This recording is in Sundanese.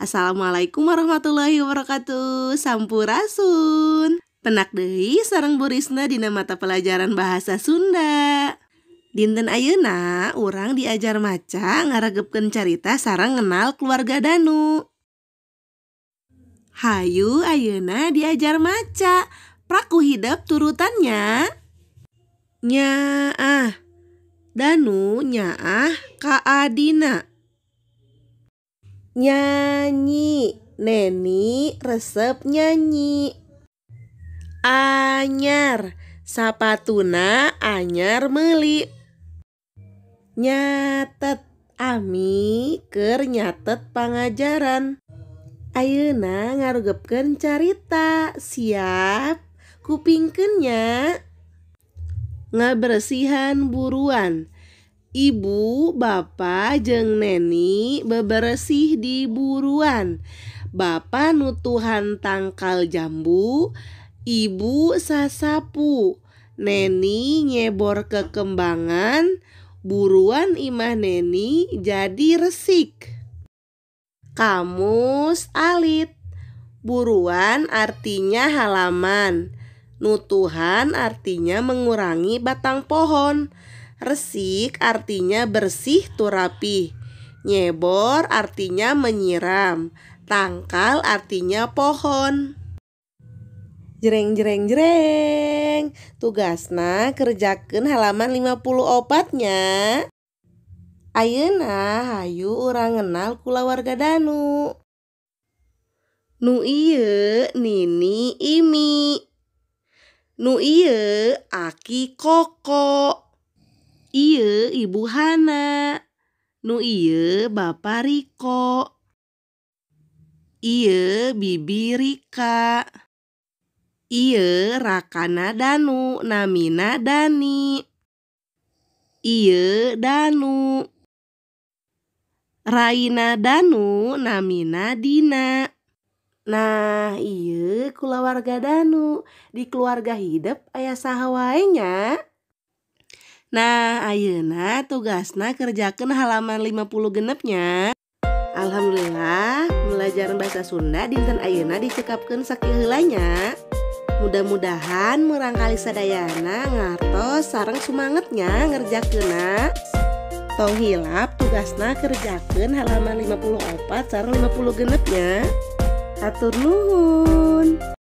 Assalamualaikum warahmatullahi wabarakatuh. Sampurasun. Penak deui sareng Burisna dina mata pelajaran bahasa Sunda. Dinten ayeuna urang diajar maca ngaregepkeun carita sareng ngenal keluarga Danu. Hayu ayeuna diajar maca. Praku hidep turutannya. Nyaah. Danu nyaah ka adina. Nyanyi. Neni resep nyanyi. Anyar. Sapatuna anyar meuli. Nyatet. Ami keur nyatet pangajaran. Ayeuna ngaregepkeun carita. Siap? Kupingkeun nya. Ngabersihan buruan. Ibu, bapak, jeung neni beberesih di buruan. Bapa nutuhan tangkal jambu, ibu sasapu. Neni nyebor kekembangan, buruan imah neni jadi resik. Kamus alit. Buruan artinya halaman. Nutuhan artinya mengurangi batang pohon. Resik artinya bersih tu rapih. Nyebor artinya menyiram. Tangkal artinya pohon. Jreng jreng jreng. Tugasna kerjakeun halaman 54 nya. Ayeuna hayu urang ngenal kulawarga Danu. Nu ieu Nini Imi. Nu ieu Aki Koko. Ieu Ibu Hana. Nu ieu Bapa Riko. Ieu Bibi Rika. Ieu rakana Danu namina Dani. Ieu Danu. Raina Danu namina Dina. Nah, ieu kulawarga Danu. Di keluarga hidep aya saha wae nya? Nah, ayeuna tugasna kerjakeun halaman 50 genep nya. Alhamdulillah, pelajaran bahasa Sunda dinten ayeuna dicekapkeun sakieu heula nya. Mudah-mudahan murangkali sadayana ngartos sareng sumangetnya ngerjakeunna. Tong hilap tugasna kerjakeun halaman 54 sareng 50 genep nya. Hatur nuhun.